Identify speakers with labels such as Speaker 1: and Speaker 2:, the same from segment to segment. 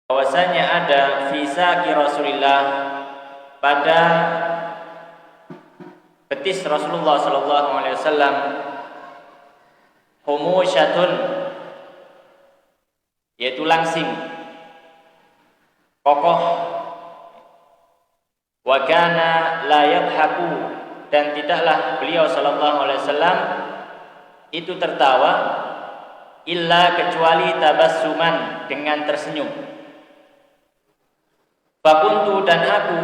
Speaker 1: bahwasanya ada visa ki Rasulillah pada betis Rasulullah sallallahu alaihi wasallam humusyatun, yaitu langsing, kokoh, wa kana la yadhaku, dan tidaklah beliau sallallahu alaihi wasallam itu tertawa illa kecuali tabassuman, dengan tersenyum. Fakuntu, dan aku,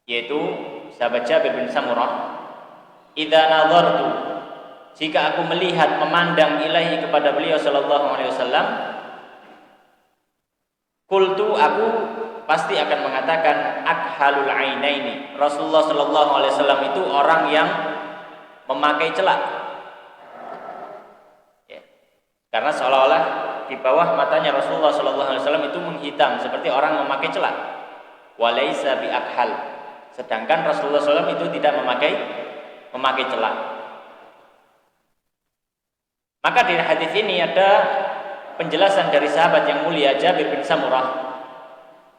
Speaker 1: yaitu sahabat Jabir bin Samurah, idza nazartu, jika aku melihat, memandang ilahi kepada beliau sallallahu alaihi wasallam, qultu, aku pasti akan mengatakan akhalul ainaini, Rasulullah sallallahu alaihi wasallam itu orang yang memakai celak, ya. Karena seolah-olah di bawah matanya Rasulullah sallallahu alaihi wasallam itu menghitam seperti orang memakai celak. Walaisa bi akhal, sedangkan Rasulullah SAW itu tidak memakai celak. Maka di hadis ini ada penjelasan dari sahabat yang mulia Jabir bin Samurah,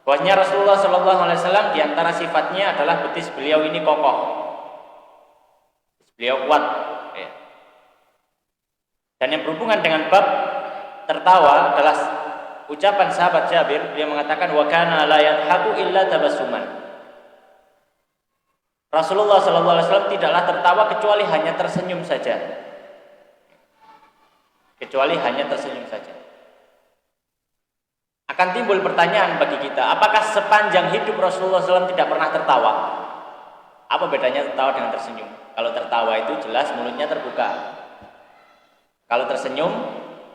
Speaker 1: bahwasanya Rasulullah SAW di antara sifatnya adalah betis beliau ini kokoh, betis beliau kuat, ya. Dan yang berhubungan dengan bab tertawa adalah ucapan sahabat Jabir, dia mengatakan wa kana la yadhaku illa tabassuman. Rasulullah SAW tidaklah tertawa kecuali hanya tersenyum saja. Kecuali hanya tersenyum saja. Akan timbul pertanyaan bagi kita, apakah sepanjang hidup Rasulullah SAW tidak pernah tertawa? Apa bedanya tertawa dengan tersenyum? Kalau tertawa itu jelas mulutnya terbuka. Kalau tersenyum,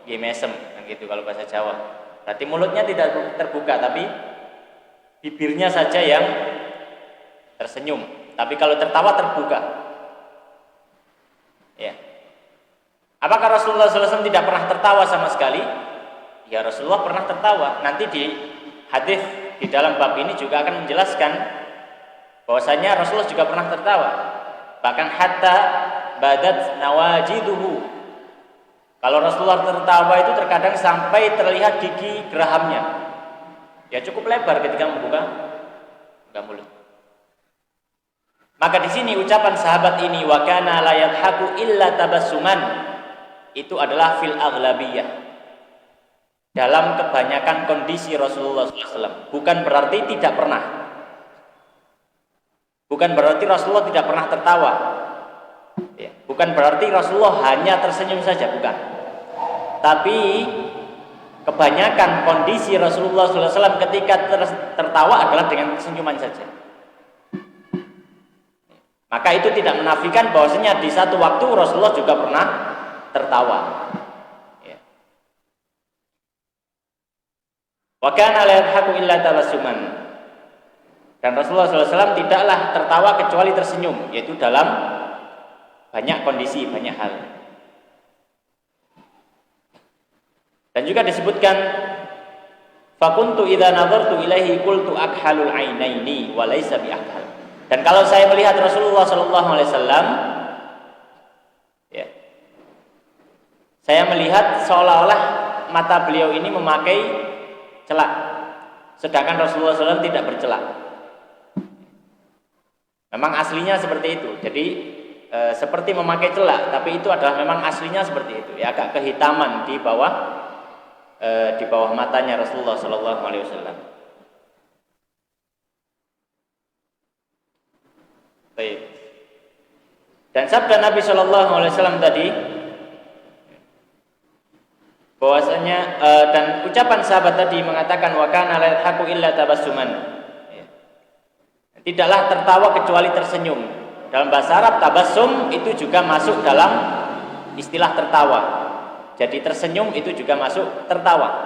Speaker 1: dia mesem, gitu kalau bahasa Jawa. Berarti mulutnya tidak terbuka, tapi bibirnya saja yang tersenyum. Tapi kalau tertawa terbuka. Ya. Apakah Rasulullah SAW tidak pernah tertawa sama sekali? Ya, Rasulullah pernah tertawa. Nanti di hadis di dalam bab ini juga akan menjelaskan bahwasanya Rasulullah juga pernah tertawa. Bahkan hatta badat nawajiduhu. Kalau Rasulullah tertawa itu terkadang sampai terlihat gigi gerahamnya. Ya cukup lebar ketika membuka mulut. Maka di sini ucapan sahabat ini wa kana la yadhaku illa tabassuman, itu adalah fil aghlabiyah, dalam kebanyakan kondisi Rasulullah SAW. Bukan berarti tidak pernah. Bukan berarti Rasulullah tidak pernah tertawa. Ya. Bukan berarti Rasulullah hanya tersenyum saja, bukan. Tapi kebanyakan kondisi Rasulullah SAW ketika tertawa adalah dengan senyuman saja. Maka itu tidak menafikan bahwasanya di satu waktu Rasulullah juga pernah tertawa. Ya. Wa kana la yadhaku illa tabassuman. Dan Rasulullah SAW tidaklah tertawa kecuali tersenyum, yaitu dalam banyak kondisi, banyak hal. Dan juga disebutkan fakuntu idza nazartu ilaihi qultu akhalul ainaini wa laisa bi akhal. Dan kalau saya melihat Rasulullah sallallahu alaihi wasallam, ya, saya melihat seolah-olah mata beliau ini memakai celak, sedangkan Rasulullah SAW tidak bercelak. Memang aslinya seperti itu. Jadi seperti memakai celak, tapi itu adalah memang aslinya seperti itu. Ya, agak kehitaman di bawah matanya Rasulullah Sallallahu Alaihi Wasallam. Baik. Dan sabda Nabi Sallallahu Alaihi Wasallam tadi, bahwasanya dan ucapan sahabat tadi mengatakan wa kana la yadhaku illa tabassuman. Tidaklah tertawa kecuali tersenyum. Dalam bahasa Arab tabassum itu juga masuk dalam istilah tertawa. Jadi tersenyum itu juga masuk tertawa.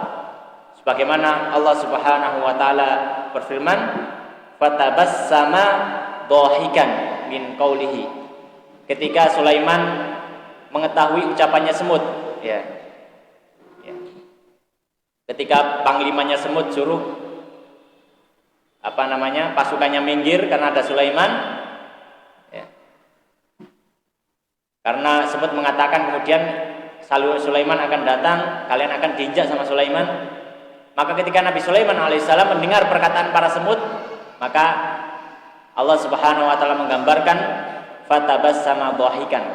Speaker 1: Sebagaimana Allah Subhanahu wa taala berfirman, "Fatabassama dhahikan min qaulihi." Ketika Sulaiman mengetahui ucapannya semut, ya. Ketika panglimanya semut suruh pasukannya minggir karena ada Sulaiman, ya. Karena semut mengatakan kemudian Sulaiman akan datang, kalian akan diinjak sama Sulaiman. Maka ketika Nabi Sulaiman alaihissalam mendengar perkataan para semut, maka Allah Subhanahu wa taala menggambarkan fatabassama dhahikan.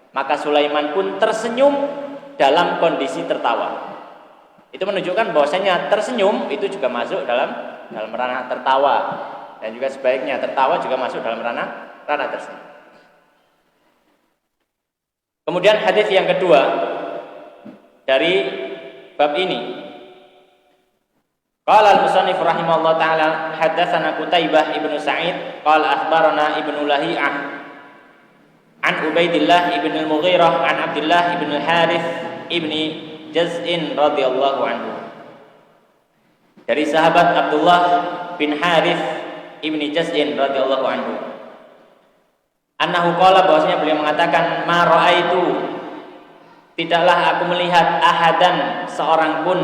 Speaker 1: Maka Sulaiman pun tersenyum dalam kondisi tertawa. Itu menunjukkan bahwasanya tersenyum itu juga masuk dalam ranah tertawa, dan juga sebaiknya tertawa juga masuk dalam ranah tersenyum. Kemudian hadis yang kedua dari bab ini, qala al-musannif rahimahullah taala haddatsana Qutaibah ibnu Sa'id qala akhbarana ibnu Lahiyah an Ubaidillah ibn al-Mughirah an Abdullah ibn al-Harith ibni Jaz'in radhiyallahu anhu, dari sahabat Abdullah bin Harith ibni Jaz'in radhiyallahu anhu, annahu qala, bahwasanya beliau mengatakan, ma ra'aitu, tidaklah aku melihat ahadan seorang pun,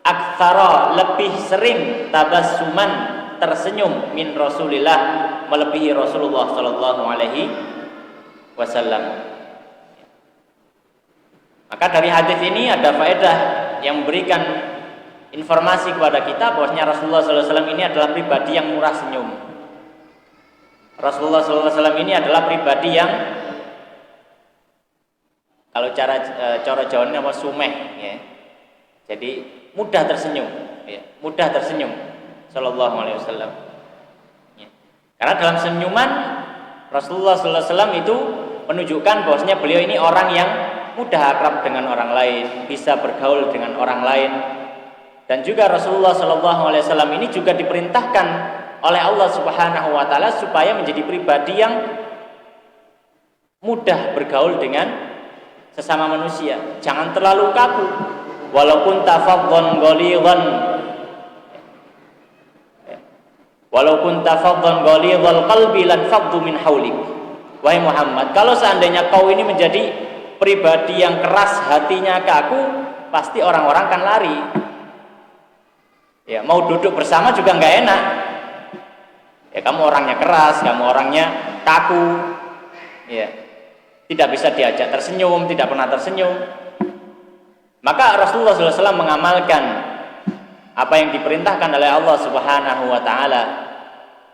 Speaker 1: aktsara lebih sering tabassuman tersenyum min Rasulillah melebihi Rasulullah sallallahu alaihi wasallam. Maka dari hadis ini ada faedah yang memberikan informasi kepada kita bahwasanya Rasulullah sallallahu alaihi wasallam ini adalah pribadi yang murah senyum. Rasulullah sallallahu alaihi wasallam ini adalah pribadi yang, kalau cara Jawanya apa, sumeh ya. Jadi mudah tersenyum ya, mudah tersenyum sallallahu alaihi wasallam ya. Karena dalam senyuman Rasulullah sallallahu alaihi wasallam itu menunjukkan bahwasanya beliau ini orang yang mudah akrab dengan orang lain, bisa bergaul dengan orang lain. Dan juga Rasulullah sallallahu alaihi wasallam ini juga diperintahkan oleh Allah Subhanahu wa taala supaya menjadi pribadi yang mudah bergaul dengan sesama manusia. Jangan terlalu kaku. Walaupun tafadhdhan ghalidhan, walaupun tafadhdhan ghalidhal qalbi lan faddu min haulik. Wahai Muhammad, kalau seandainya kau ini menjadi pribadi yang keras hatinya, kaku, pasti orang-orang akan lari. Ya, mau duduk bersama juga nggak enak. Ya, kamu orangnya keras, kamu orangnya kaku. Ya, tidak bisa diajak tersenyum, tidak pernah tersenyum. Maka Rasulullah SAW mengamalkan apa yang diperintahkan oleh Allah Subhanahu wa taala.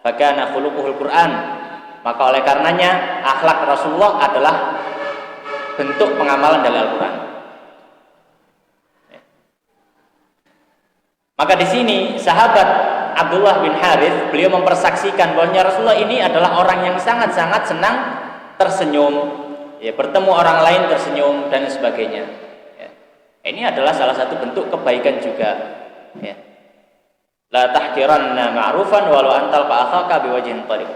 Speaker 1: Fakana khuluquhul Quran. Maka oleh karenanya akhlak Rasulullah adalah bentuk pengamalan dari Al-Qur'an. Maka di sini sahabat Abdullah bin Harith beliau mempersaksikan bahwa Rasulullah ini adalah orang yang sangat-sangat senang tersenyum, ya, bertemu orang lain tersenyum dan sebagainya. Ya. Ini adalah salah satu bentuk kebaikan juga. Ya. La tahqiranna ma'rufan walau antal fa'akhaka biwajhin thariq.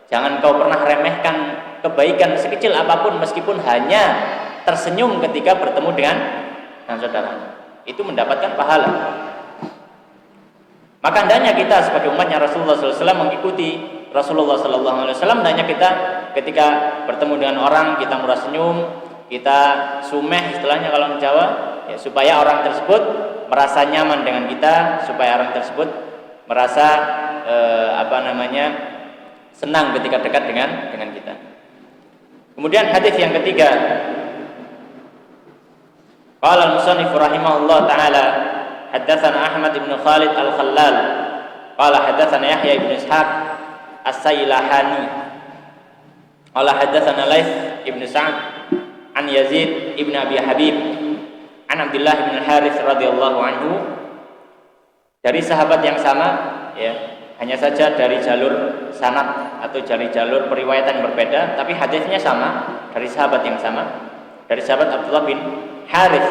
Speaker 1: Jangan kau pernah remehkan kebaikan sekecil apapun meskipun hanya tersenyum ketika bertemu dengan saudara. Itu mendapatkan pahala. Maka hendaknya kita sebagai umatnya Rasulullah SAW mengikuti Rasulullah SAW. Hendaknya kita ketika bertemu dengan orang kita murah senyum, kita sumeh istilahnya kalau di Jawa, ya, supaya orang tersebut merasa nyaman dengan kita, supaya orang tersebut merasa senang ketika dekat dengan kita. Kemudian hadis yang ketiga, qala al-musannif rahimahullah taala haddatsana Ahmad bin Khalid al-Khallal qala haddatsana Yahya bin Ishaq as-Sailahani qala haddatsana Laits bin Sa'd an Yazid ibn Abi Habib an Abdullah bin Harith radhiyallahu anhu, dari sahabat yang sama, ya, hanya saja dari jalur sanad atau dari jalur periwayatan yang berbeda, tapi hadisnya sama, dari sahabat yang sama, dari sahabat Abdullah bin Harith.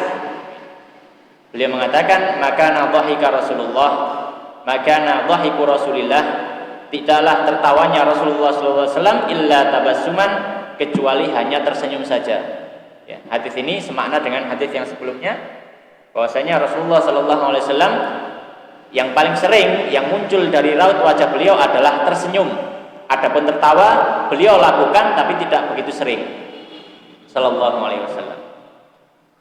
Speaker 1: Beliau mengatakan, maka nadhahika Rasulullah, maka nadhahiku Rasulillah, tidaklah tertawanya Rasulullah SAW illa tabassuman, kecuali hanya tersenyum saja. Ya, hadis ini semakna dengan hadis yang sebelumnya, bahwasanya Rasulullah SAW yang paling sering yang muncul dari raut wajah beliau adalah tersenyum. Adapun tertawa beliau lakukan tapi tidak begitu sering. Sallallahu alaihi wasallam.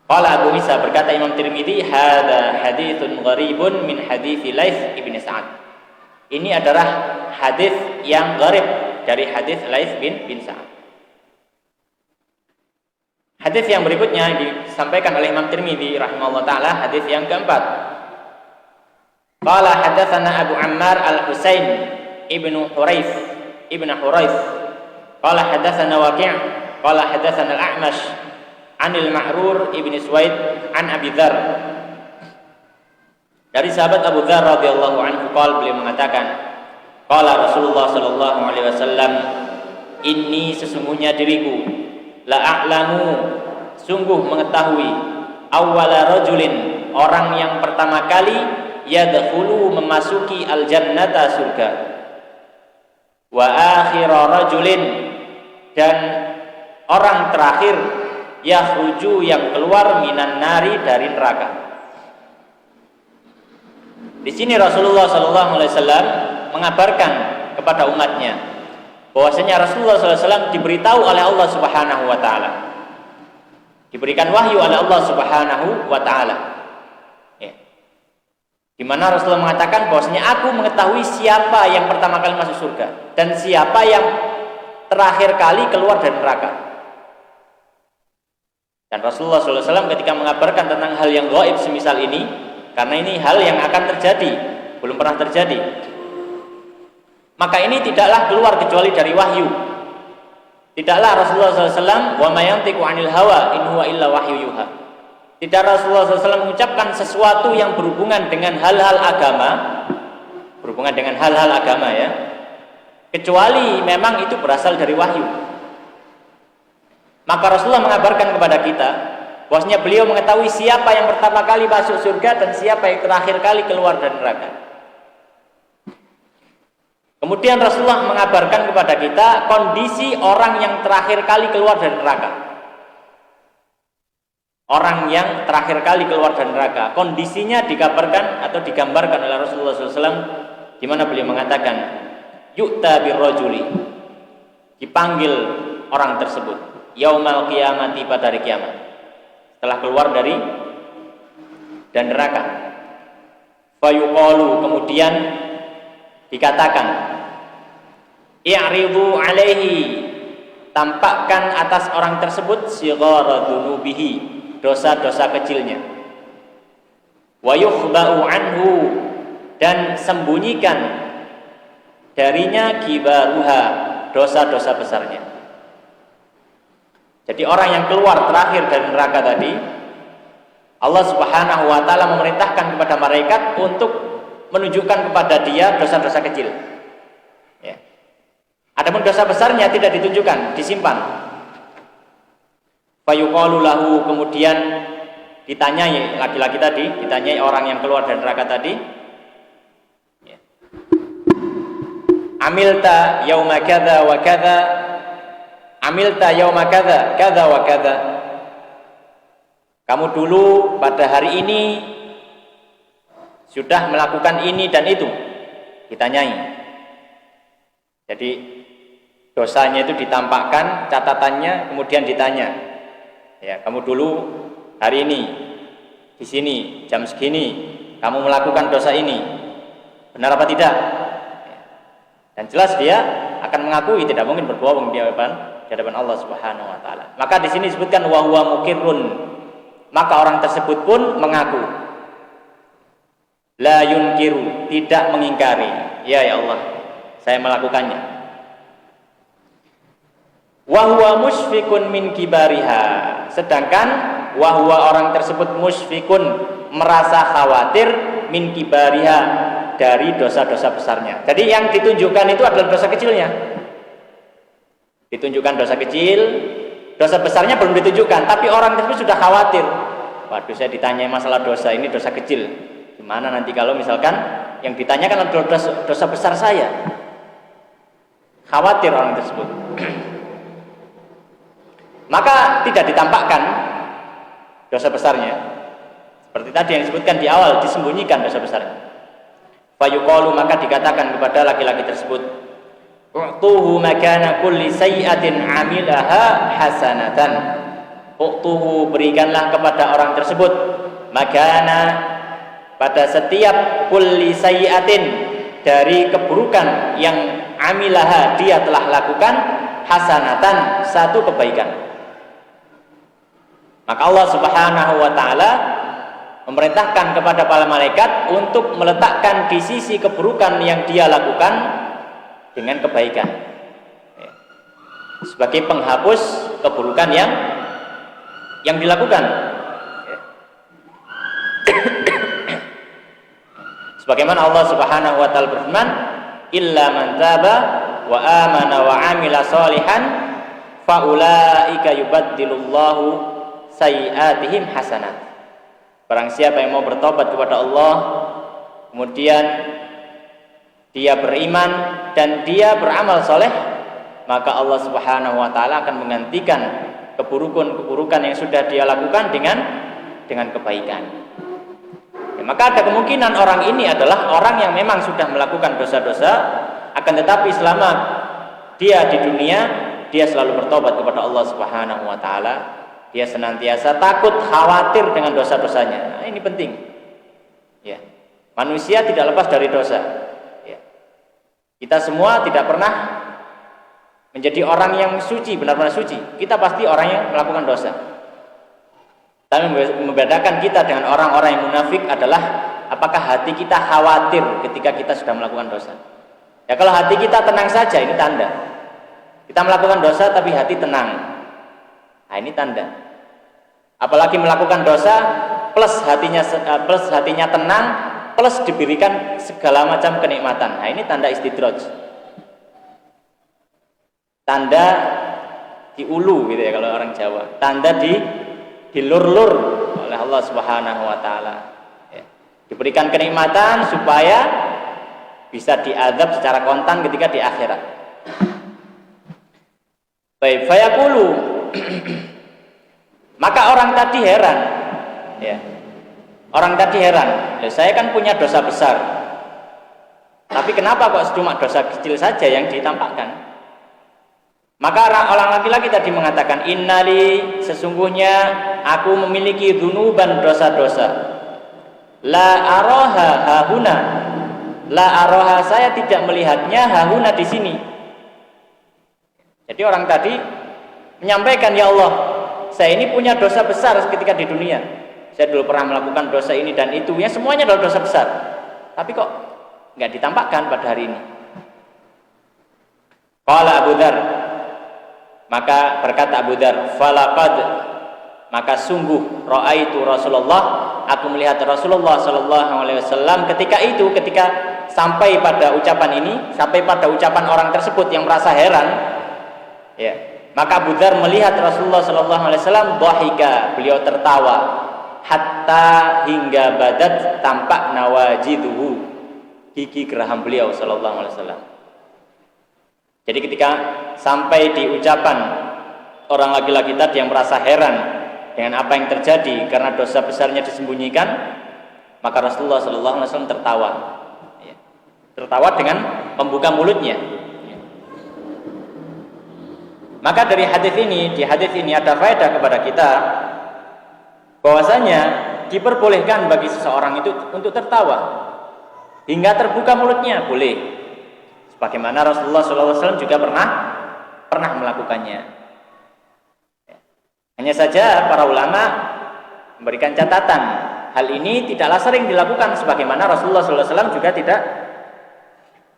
Speaker 1: Qala Abu Isa, berkata Imam Tirmidzi, hadza haditsun gharibun min hadits Laits ibn Sa'd. Ini adalah hadis yang gharib dari hadis Laits bin Sa'd. Hadis yang berikutnya disampaikan oleh Imam Tirmidzi rahimahullah taala, hadis yang keempat. Qala hadatsana Abu Ammar Al-Husain ibnu Huraith qala hadatsana Waqi' qala hadatsana Al-A'mash anil Ma'rur ibn Suwaid an Abi Dzar. Dari sahabat Abu Dzar radhiyallahu anhu beliau mengatakan, qala Rasulullah sallallahu alaihi wasallam, inni sesungguhnya diriku la a'lamu sungguh mengetahui awwala rajulin orang yang pertama kali yadkhulu memasuki al-jannata surga, wa akhira rajulin dan orang terakhir yakhruju yang keluar minan nari dari neraka. Di sini Rasulullah sallallahu alaihi wasallam mengabarkan kepada umatnya bahwasanya Rasulullah sallallahu alaihi wasallam diberitahu oleh Allah Subhanahu wa taala. Diberikan wahyu oleh Allah Subhanahu wa taala. Ya. Di mana Rasulullah mengatakan bahwasanya aku mengetahui siapa yang pertama kali masuk surga dan siapa yang terakhir kali keluar dari neraka. Dan Rasulullah sallallahu alaihi wasallam ketika mengabarkan tentang hal yang gaib semisal ini, karena ini hal yang akan terjadi, belum pernah terjadi, maka ini tidaklah keluar kecuali dari wahyu. Tidaklah Rasulullah SAW wa ma yantiqu 'anil hawa in huwa illa wahyu yuha. Tidak Rasulullah SAW mengucapkan sesuatu yang berhubungan dengan hal-hal agama, ya, kecuali memang itu berasal dari wahyu. Maka Rasulullah mengabarkan kepada kita bahwasanya beliau mengetahui siapa yang pertama kali masuk surga dan siapa yang terakhir kali keluar dari neraka. Kemudian Rasulullah mengabarkan kepada kita kondisi orang yang terakhir kali keluar dari neraka. Orang yang terakhir kali keluar dari neraka, kondisinya dikabarkan atau digambarkan oleh Rasulullah SAW, di mana beliau mengatakan, yu'ta birrajuli, dipanggil orang tersebut, yaumal qiyamati, pada hari kiamat, setelah keluar dari dan neraka. Fayuqalu, kemudian dikatakan, i'ridu alaihi, tampakkan atas orang tersebut sighara dzunubihi, dosa-dosa kecilnya, wa yukhba'u anhu, dan sembunyikan darinya kibaruha, dosa-dosa besarnya. Jadi orang yang keluar terakhir dari neraka tadi, Allah Subhanahu wa taala memerintahkan kepada malaikat untuk menunjukkan kepada dia dosa-dosa kecil. Ya. Adapun dosa besarnya tidak ditunjukkan, disimpan. Fayuqalu lahu, kemudian ditanyai laki-laki tadi, ditanyai orang yang keluar dari neraka tadi. Ya. Amilta yauma kadza wa kadza, amilta yauma kadza kadza wa kadza. Kamu dulu pada hari ini sudah melakukan ini dan itu, ditanyai. Jadi dosanya itu ditampakkan, catatannya, kemudian ditanya, ya, kamu dulu hari ini di sini jam segini kamu melakukan dosa ini, benar apa tidak? Dan jelas dia akan mengakui, tidak mungkin berbohong di hadapan Allah Subhanahu wa taala. Maka di sini disebutkan wa huwa muqirrun, maka orang tersebut pun mengaku, la yunkiru, tidak mengingkari, ya Allah, saya melakukannya. Wa huwa musyfiqun min kibariha, sedangkan wa huwa orang tersebut musyfiqun, merasa khawatir, min kibariha, dari dosa-dosa besarnya. Jadi yang ditunjukkan itu adalah dosa kecilnya. Ditunjukkan dosa kecil, dosa besarnya belum ditunjukkan, tapi orang tersebut sudah khawatir. Waduh, saya ditanya masalah dosa, ini dosa kecil. Gimana nanti kalau misalkan yang ditanyakan adalah dosa besar saya? Khawatir orang tersebut. Maka tidak ditampakkan dosa besarnya. Seperti tadi yang disebutkan di awal, disembunyikan dosa besarnya. Fayuqalu, maka dikatakan kepada laki-laki tersebut, u'tuhu makana kulli sayyi'atin 'amilaha hasanatan. U'tuhu, berikanlah kepada orang tersebut, makana, pada setiap kulli sayyi'atin, dari keburukan yang amilaha, dia telah lakukan, hasanatan, satu kebaikan. Maka Allah Subhanahu wa taala memerintahkan kepada para malaikat untuk meletakkan di sisi keburukan yang dia lakukan dengan kebaikan, sebagai penghapus keburukan yang dilakukan. Sebagaimana Allah Subhanahu wa taala berfirman, illa man taba wa amana wa amila sholihan faulaika yubaddilullahu sayiatihim hasanat. Barang siapa yang mau bertobat kepada Allah, kemudian dia beriman dan dia beramal soleh, maka Allah Subhanahu wa taala akan menggantikan keburukan yang sudah dia lakukan dengan kebaikan. Ya, maka ada kemungkinan orang ini adalah orang yang memang sudah melakukan dosa-dosa, akan tetapi selama dia di dunia, dia selalu bertobat kepada Allah Subhanahu wa taala. Dia senantiasa takut, khawatir dengan dosa-dosanya. Nah, ini penting. Ya. Manusia tidak lepas dari dosa. Ya. Kita semua tidak pernah menjadi orang yang suci, benar-benar suci. Kita pasti orang yang melakukan dosa. Tapi membedakan kita dengan orang-orang yang munafik adalah apakah hati kita khawatir ketika kita sudah melakukan dosa. Ya, kalau hati kita tenang saja, ini tanda. Kita melakukan dosa tapi hati tenang. Nah, ini tanda. Apalagi melakukan dosa plus hatinya tenang, plus diberikan segala macam kenikmatan. Nah, ini tanda istidraj. Tanda diulu gitu ya kalau orang Jawa. Tanda dilur-lur oleh Allah Subhanahu wa taala. Ya. Diberikan kenikmatan supaya bisa diazab secara kontan ketika di akhirat. Baik, fayaqulu maka orang tadi heran, ya. Orang tadi heran, ya, saya kan punya dosa besar, tapi kenapa kok cuma dosa kecil saja yang ditampakkan? Maka orang laki-laki tadi mengatakan, innali, sesungguhnya aku memiliki dzunuban, dosa-dosa, la aroha hahuna, la aroha, saya tidak melihatnya hahuna di sini. Jadi orang tadi menyampaikan, ya Allah, saya ini punya dosa besar ketika di dunia. Saya dulu pernah melakukan dosa ini dan itu, ya semuanya adalah dosa besar. Tapi kok nggak ditampakkan pada hari ini? Qala Abu Dzar, maka berkata Abu Dzar, falaqad, maka sungguh ra'aitu Rasulullah, aku melihat Rasulullah sallallahu alaihi wasallam ketika sampai pada ucapan ini, sampai pada ucapan orang tersebut yang merasa heran, ya. Maka Abu Dzar melihat Rasulullah sallallahu alaihi wasallam dhahika, beliau tertawa, hatta hingga badat, tampak nawajiduhu, gigi geraham beliau sallallahu alaihi wasallam. Jadi ketika sampai di ucapan orang laki-laki tadi yang merasa heran dengan apa yang terjadi karena dosa besarnya disembunyikan, maka Rasulullah sallallahu alaihi wasallam tertawa. Ya. Tertawa dengan membuka mulutnya. Maka dari di hadis ini ada faedah kepada kita bahwasanya diperbolehkan bagi seseorang itu untuk tertawa hingga terbuka mulutnya, boleh. Sebagaimana Rasulullah SAW juga pernah melakukannya. Hanya saja para ulama memberikan catatan, hal ini tidaklah sering dilakukan, sebagaimana Rasulullah SAW juga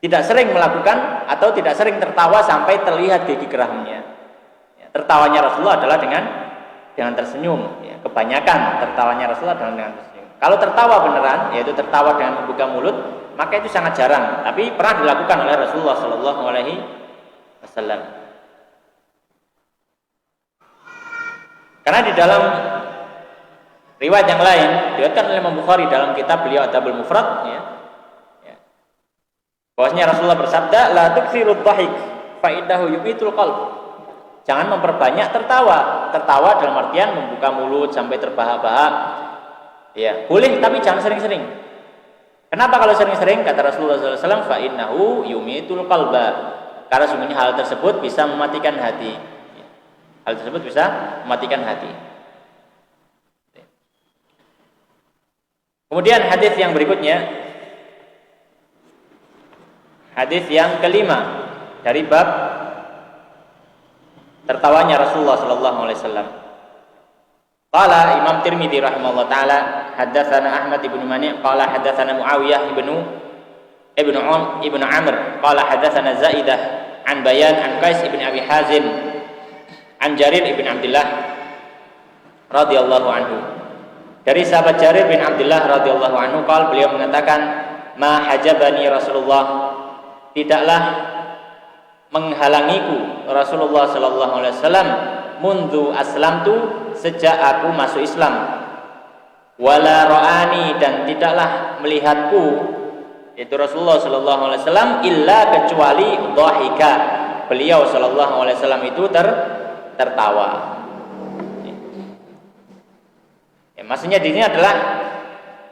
Speaker 1: tidak sering melakukan atau tidak sering tertawa sampai terlihat gigi gerahamnya. Ya, tertawanya Rasulullah adalah dengan tersenyum. Ya, kebanyakan tertawanya Rasulullah adalah dengan tersenyum. Kalau tertawa beneran, yaitu tertawa dengan membuka mulut, maka itu sangat jarang. Tapi pernah dilakukan oleh Rasulullah Shallallahu Alaihi Wasallam. Karena di dalam riwayat yang lain diriwayatkan oleh Imam Bukhari dalam kitab beliau Adabul Mufrad, ya. Bahwasanya Rasulullah bersabda, la tuksiru dhahik fa innahu yumitul qalb. Jangan memperbanyak tertawa. Tertawa dalam artian membuka mulut sampai terbahak-bahak. Ya, boleh tapi jangan sering-sering. Kenapa kalau sering-sering? Kata Rasulullah SAW, fa innahu yumitul qalba. Karena sungguhnya hal tersebut bisa mematikan hati. Hal tersebut bisa mematikan hati. Kemudian hadis yang berikutnya, hadis yang kelima dari bab tertawanya Rasulullah sallallahu alaihi wasallam. Qala Imam Tirmidzi rahimahullah taala haddatsana Ahmad ibn Mani' qala haddatsana Muawiyah ibnu Amr qala haddatsana Zaidah an Bayan an Qais ibn Abi Hazim an Jarir ibn Abdullah radhiyallahu anhu. Dari sahabat Jarir bin Abdullah radhiyallahu anhu beliau mengatakan, ma hajabani Rasulullah, tidaklah menghalangiku Rasulullah sallallahu alaihi wasallam mundu aslamtu, sejak aku masuk Islam, wala ra'ani, dan tidaklah melihatku, yaitu Rasulullah sallallahu alaihi wasallam, illa kecuali dhahika, beliau sallallahu alaihi wasallam itu tertawa. Ya, maksudnya di sini adalah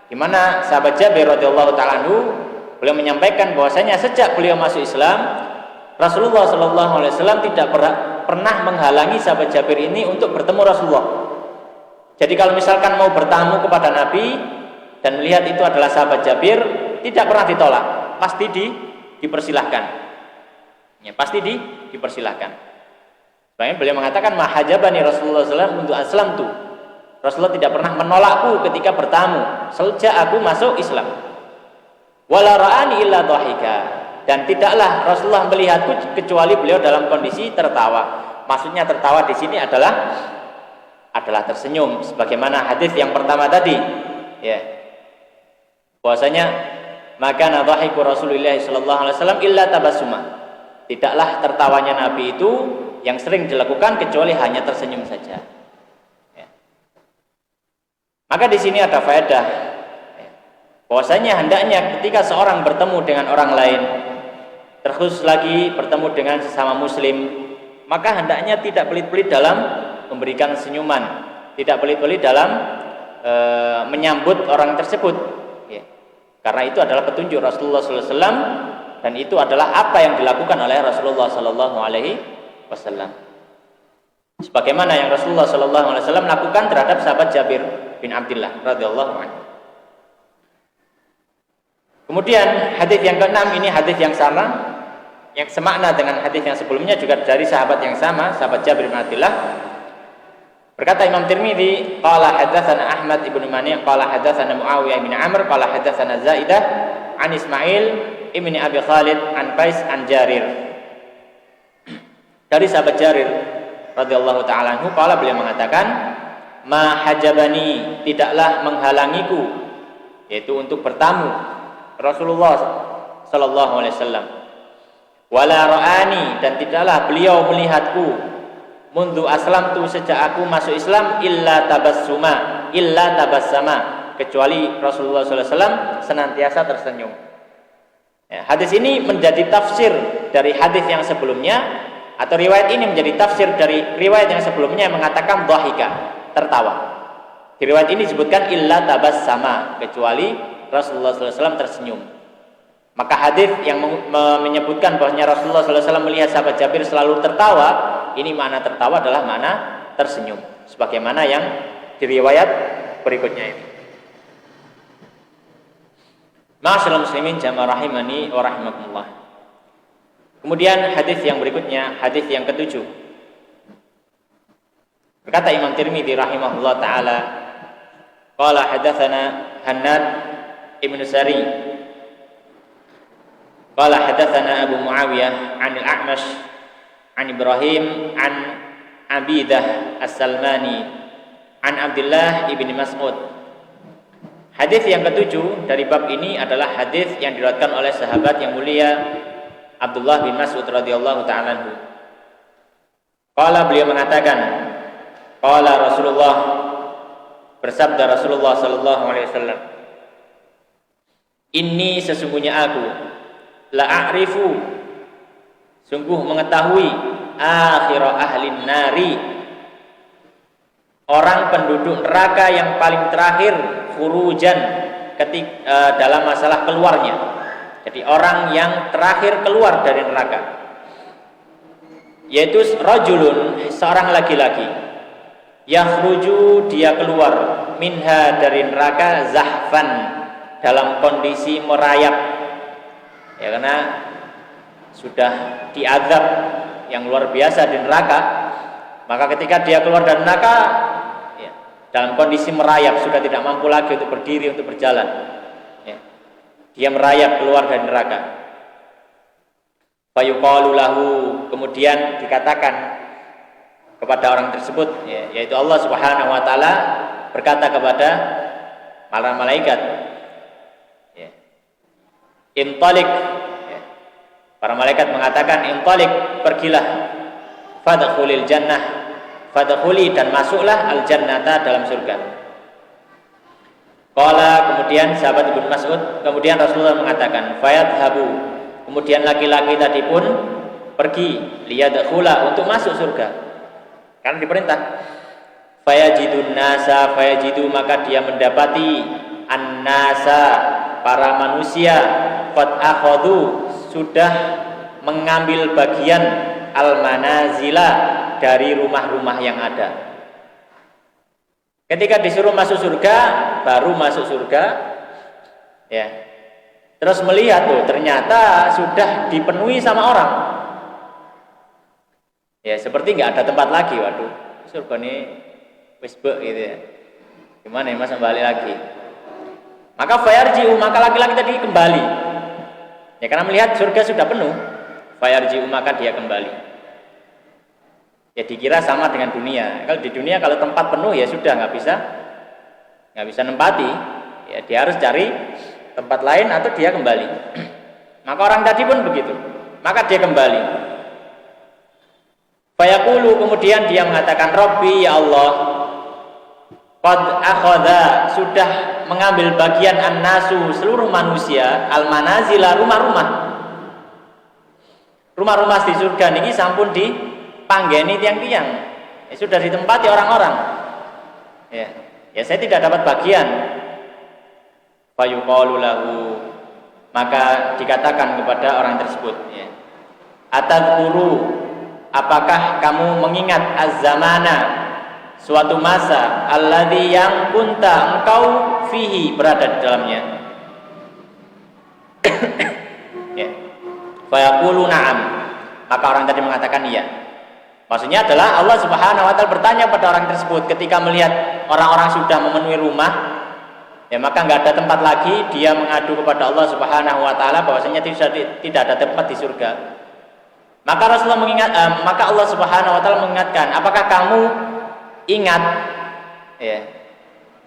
Speaker 1: di mana sahabat Jabir radhiyallahu taala anhu beliau menyampaikan bahwasanya sejak beliau masuk Islam, Rasulullah sallallahu alaihi wasallam tidak pernah menghalangi sahabat Jabir ini untuk bertemu Rasulullah. Jadi kalau misalkan mau bertamu kepada Nabi dan melihat itu adalah sahabat Jabir, tidak pernah ditolak, pasti dipersilahkan. Ya, pasti dipersilahkan. Makanya beliau mengatakan mahajabani Rasulullah sallallahu alaihi wasallam untuk aslam tuh. Rasulullah tidak pernah menolakku ketika bertamu sejak aku masuk Islam. Wala ra'ani illa dhahika, dan tidaklah Rasulullah melihatku kecuali beliau dalam kondisi tertawa. Maksudnya tertawa di sini adalah tersenyum, sebagaimana hadis yang pertama tadi, ya. Bahwasanya maka nadhahiku Rasulullah sallallahu alaihi wasallam illa tabassuma. Tidaklah tertawanya Nabi itu yang sering dilakukan kecuali hanya tersenyum saja. Ya. Maka di sini ada faedah, ya, bahwasanya hendaknya ketika seorang bertemu dengan orang lain, terkhusus lagi bertemu dengan sesama muslim, maka hendaknya tidak pelit-pelit dalam memberikan senyuman, tidak pelit-pelit dalam menyambut orang tersebut, ya. Karena itu adalah petunjuk Rasulullah sallallahu alaihi wasallam, dan itu adalah apa yang dilakukan oleh Rasulullah sallallahu alaihi wasallam. Sebagaimana yang Rasulullah sallallahu alaihi wasallam lakukan terhadap sahabat Jabir bin Abdullah radhiyallahu anhu. Kemudian hadis yang ke-6 ini hadis yang sama, yang semakna dengan hadis yang sebelumnya, juga dari sahabat yang sama, sahabat Jabir bin Abdullah. Berkata Imam Tirmidzi, qala hadatsana Ahmad ibn Mani' qala hadatsana Muawiyah bin Amr qala hadatsana Zaidah an Ismail ibn Abi Khalid an Qais an Jarir. Dari sahabat Jarir radhiyallahu taala anhu, qala beliau mengatakan, ma hajabani, tidaklah menghalangiku, yaitu untuk bertamu Rasulullah sallallahu alaihi wasallam, wala ra'ani, dan tidaklah beliau melihatku, mundu aslamtu, sejak aku masuk Islam, illa tabassama, kecuali Rasulullah sallallahu alaihi wasallam senantiasa tersenyum. Ya, hadis ini menjadi tafsir dari hadis yang sebelumnya, atau riwayat ini menjadi tafsir dari riwayat yang sebelumnya yang mengatakan dhahika, tertawa. Di riwayat ini disebutkan illa tabassama, kecuali Rasulullah sallallahu alaihi wasallam tersenyum. Maka hadis yang menyebutkan bahwasanya Rasulullah sallallahu alaihi wasallam melihat sahabat Jabir selalu tertawa, ini makna tertawa adalah makna tersenyum, sebagaimana yang di riwayat berikutnya ini. Ma'asyiral muslimin jamaah rahimani wa rahimakumullah. Kemudian hadis yang berikutnya, hadis yang ke-7. Berkata Imam Tirmidzi rahimahullah taala, qala hadatsana Hannad ibnu Sari qala hadatsana Abu Muawiyah 'anil A'mash 'an Ibrahim 'an Abidah As-Salmani 'an Abdullah ibni Mas'ud. Hadis yang ke-7 dari bab ini adalah hadis yang diriwayatkan oleh sahabat yang mulia Abdullah bin Mas'ud radhiyallahu ta'ala anhu. Qala, beliau mengatakan, qala Rasulullah, bersabda Rasulullah sallallahu alaihi wasallam, inni, sesungguhnya aku, la a'rifu, sungguh mengetahui, akhira ahlin nari, orang penduduk neraka yang paling terakhir, khurujan, dalam masalah keluarnya. Jadi orang yang terakhir keluar dari neraka, yaitu rajulun, seorang laki-laki, yakhruju, dia keluar, minha, dari neraka, zahfan, dalam kondisi merayap, ya, karena sudah diazab yang luar biasa di neraka. Maka ketika dia keluar dari neraka, ya, dalam kondisi merayap, sudah tidak mampu lagi untuk berdiri, untuk berjalan. Ya. Dia merayap keluar dari neraka. Fayuqalu lahu, kemudian dikatakan kepada orang tersebut, ya, yaitu Allah Subhanahu wa taala berkata kepada para malaikat, ya, intalik, ya. Para malaikat mengatakan, intalik, pergilah, fadkhulil jannah, fadkhuli, dan masuklah al jannata, dalam surga. Qala, kemudian sahabat Ibnu Mas'ud, kemudian Rasulullah mengatakan, fayadhabu, kemudian laki-laki tadi pun pergi, liyadkhula, untuk masuk surga, karena diperintah. Fayajidun nasa, fayajidu, maka dia mendapati an-nasa, para manusia, qad akhadhu, sudah mengambil bagian al-manazila, dari rumah-rumah yang ada. Ketika disuruh masuk surga, baru masuk surga, ya. Terus melihat, ternyata sudah dipenuhi sama orang. Ya, seperti nggak ada tempat lagi. Waduh, surga ini wesbek gitu ya. Gimana ya, Mas, kembali lagi? Maka fayarji'u, maka laki-laki tadi kembali. Ya, karena melihat surga sudah penuh. Fayarji'u, maka dia kembali. Ya, dikira sama dengan dunia. Kalau di dunia kalau tempat penuh ya sudah nggak bisa nempati. Ya, dia harus cari tempat lain atau dia kembali. Maka orang tadi pun begitu. Maka dia kembali. Fayaqulu, kemudian dia mengatakan, Rabbi, ya Allah, qad akhadha, sudah mengambil bagian an-nasu, seluruh manusia, al-manazila, rumah-rumah. Rumah-rumah di surga niki sampun dipanggeni tiang-tiang. Ya, sudah ditempati orang-orang. Ya, saya tidak dapat bagian. Fayuqalu lahu, maka dikatakan kepada orang tersebut, ya, atadhkuru, apakah kamu mengingat az-zamana, suatu masa, alladzi, yang kunta, engkau fihi, berada di dalamnya. Ya. Fayaqulu na'am, maka orang tadi mengatakan iya. Maksudnya adalah Allah Subhanahu wa taala bertanya pada orang tersebut ketika melihat orang-orang sudah memenuhi rumah, ya, maka nggak ada tempat lagi, dia mengadu kepada Allah Subhanahu wa taala bahwasanya tidak ada tempat di surga. Maka Rasulullah maka Allah Subhanahu wa taala mengingatkan, apakah kamu ingat, ya,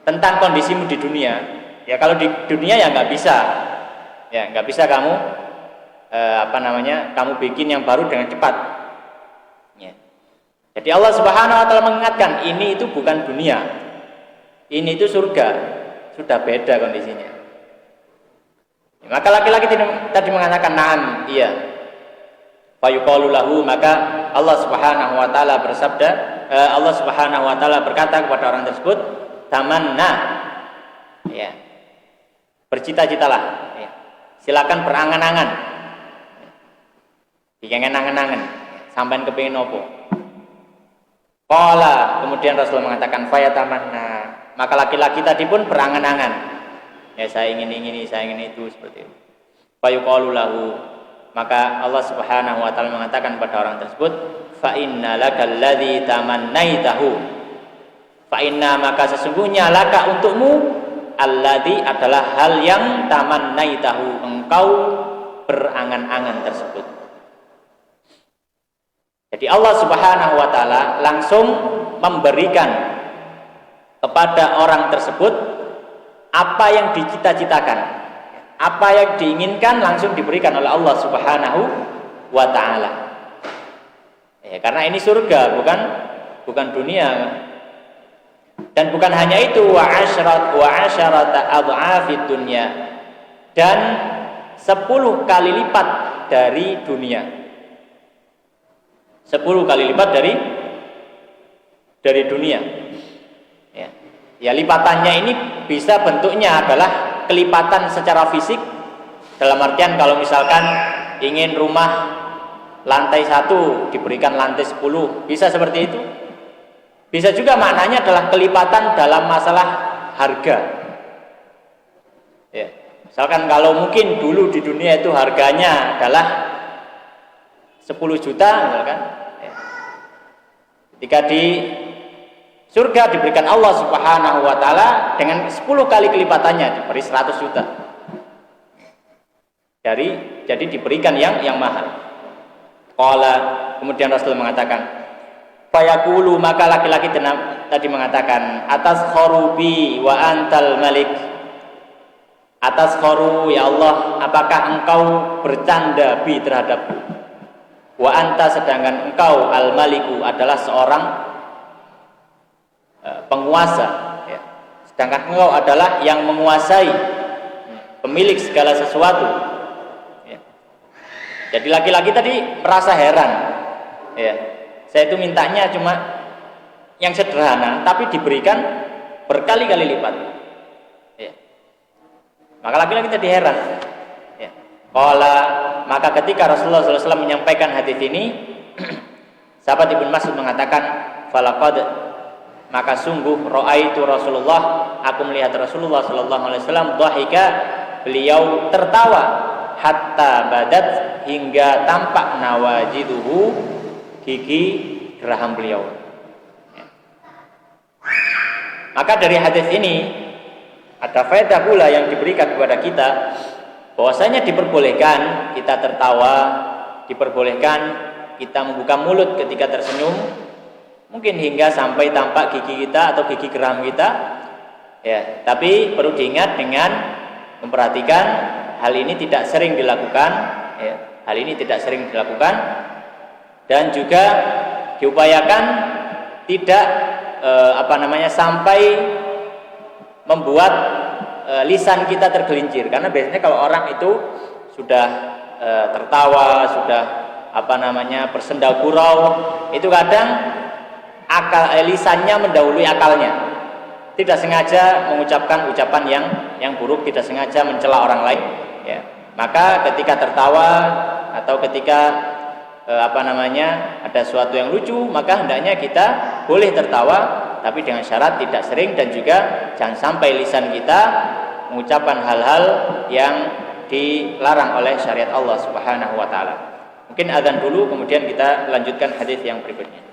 Speaker 1: tentang kondisimu di dunia? Ya, kalau di dunia ya nggak bisa. Ya, nggak bisa kamu kamu bikin yang baru dengan cepat. Ya. Jadi Allah Subhanahu wa taala mengingatkan, ini itu bukan dunia. Ini itu surga. Sudah beda kondisinya. Ya, maka laki-laki tadi mengatakan, "Na'am," iya. Fayuqalu lahu, maka Allah Subhanahu wa taala bersabda, Allah Subhanahu wa taala berkata kepada orang tersebut, "Tamanna." Ya. Bercita-citalah, ya. Silakan berangan-angan. Dikengen angan-angan, sampean kepengin opo? Qala, kemudian Rasulullah mengatakan, "Fayatamanna." Maka laki-laki tadi pun berangan-angan. Ya, saya ingin ini, saya ingin itu, seperti itu. Fayuqalu lahu, maka Allah Subhanahu wa taala mengatakan pada orang tersebut, fa inna lakal ladzi tamannaitahu. Fa inna, maka sesungguhnya laka, untukmu, alladzi, adalah hal yang tamannaitahu, engkau berangan-angan tersebut. Jadi Allah Subhanahu wa taala langsung memberikan kepada orang tersebut apa yang dicita-citakan, apa yang diinginkan, langsung diberikan oleh Allah Subhanahu wa taala. Ya, karena ini surga, bukan dunia. Dan bukan hanya itu, wa asyrata adhafid dunya, dan 10 kali lipat dari dunia. 10 kali lipat dari dunia. Ya, lipatannya ini bisa bentuknya adalah kelipatan secara fisik, dalam artian kalau misalkan ingin rumah lantai 1 diberikan lantai 10, bisa seperti itu. Bisa juga maknanya adalah kelipatan dalam masalah harga. Ya, misalkan kalau mungkin dulu di dunia itu harganya adalah 10 juta misalkan, ya. Ketika Surga diberikan Allah Subhanahu wa taala dengan 10 kali kelipatannya, diberi 100 juta. Jadi diberikan yang mahal. Qala, kemudian Rasul mengatakan, fayaqulu, maka laki-laki tadi mengatakan, atas khorubi wa antal malik. Atas khoru, ya Allah, apakah engkau bercanda bi terhadapku? Wa anta, sedangkan engkau al maliku adalah seorang penguasa, ya. Sedangkan engkau adalah yang menguasai, pemilik segala sesuatu, ya. Jadi laki-laki tadi merasa heran, ya. Saya itu mintanya cuma yang sederhana, tapi diberikan berkali-kali lipat, ya. Maka laki-laki tadi heran, ya. Maka ketika Rasulullah SAW menyampaikan hadis ini, sahabat Ibnu Mas'ud mengatakan, falaqad, maka sungguh ra'aitu Rasulullah, aku melihat Rasulullah SAW dhahika, beliau tertawa, hatta badat, hingga tampak nawajiduhu, gigi geraham beliau. Ya. Maka dari hadis ini ada faedah pula yang diberikan kepada kita, bahwasanya diperbolehkan kita tertawa, diperbolehkan kita membuka mulut ketika tersenyum, mungkin hingga sampai tampak gigi kita atau gigi geram kita, ya. Tapi perlu diingat dengan memperhatikan hal ini tidak sering dilakukan, ya. Hal ini tidak sering dilakukan, dan juga diupayakan tidak sampai membuat lisan kita tergelincir, karena biasanya kalau orang itu sudah tertawa, sudah bersenda gurau, itu kadang lisannya mendahului akalnya, tidak sengaja mengucapkan ucapan yang buruk, tidak sengaja mencela orang lain, ya. Maka ketika tertawa atau ketika ada sesuatu yang lucu, maka hendaknya kita boleh tertawa, tapi dengan syarat tidak sering, dan juga jangan sampai lisan kita mengucapkan hal-hal yang dilarang oleh syariat Allah Subhanahu wa taala. Mungkin azan dulu, kemudian kita lanjutkan hadis yang berikutnya.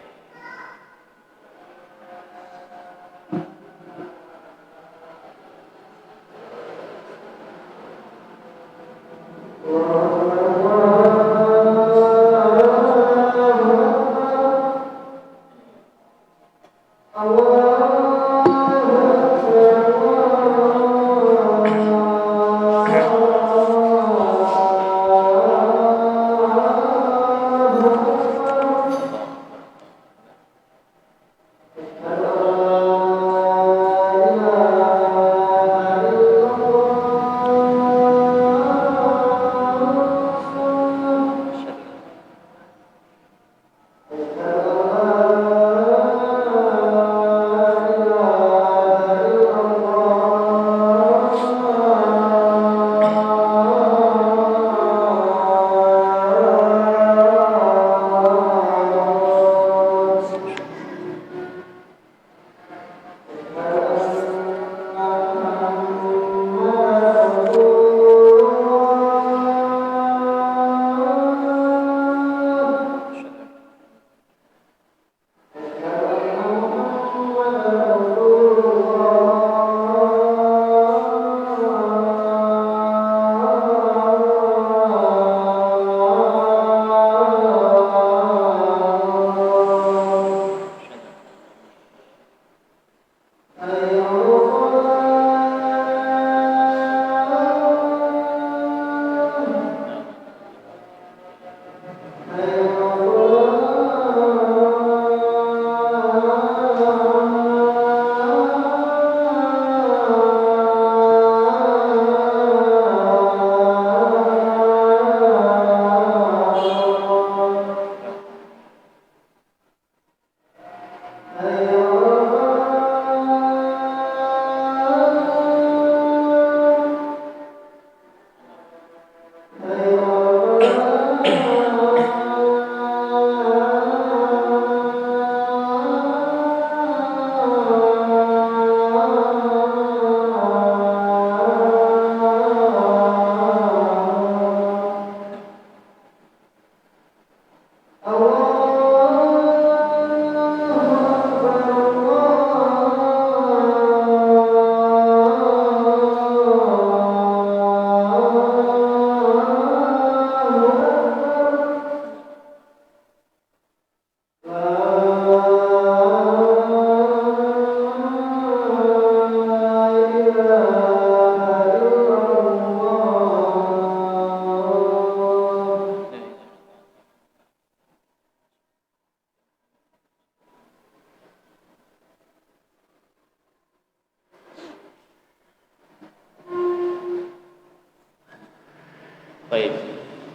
Speaker 1: Baik.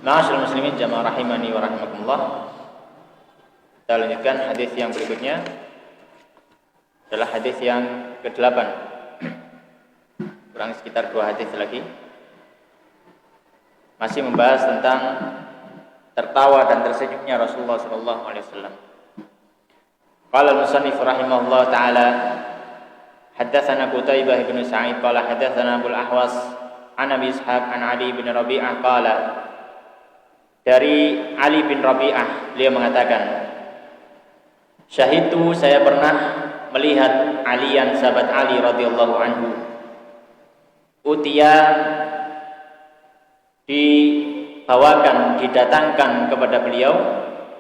Speaker 1: Ma'asyiral muslimin jamaah rahimani wa rahimakumullah. Kita lanjutkan hadis yang berikutnya. Adalah hadis yang ke-8. Kurang sekitar 2 hadis lagi. Masih membahas tentang tertawa dan tersenyumnya Rasulullah sallallahu alaihi wasallam. Qala al-musannif rahimahullah taala haddatsana Qutaibah bin Sa'id qala haddatsana Abul Ahwas an Abi Ishaq an Ali bin Rabi'ah qala. Dari Ali bin Rabi'ah beliau mengatakan, syahidtu, saya pernah melihat Alian, sahabat Ali radhiyallahu anhu, utia, dibawakan, didatangkan kepada beliau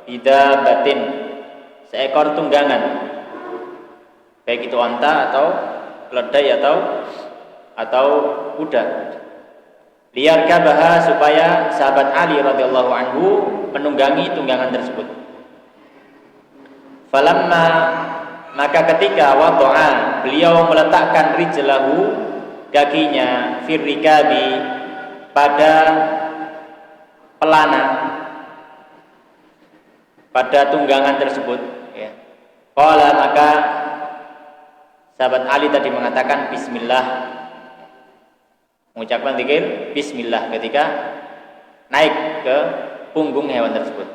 Speaker 1: bidabatin, seekor tunggangan, baik itu unta atau keledai atau kuda, liyarkabaha, supaya sahabat Ali radhiyallahu anhu menunggangi tunggangan tersebut. Falamma, maka ketika wada'a, beliau meletakkan rijlahu, kakinya, firrikabi, pada pelana, pada tunggangan tersebut, ya. Qala, maka sahabat Ali tadi mengatakan bismillah, mengucapkan zikir bismillah ketika naik ke punggung hewan tersebut.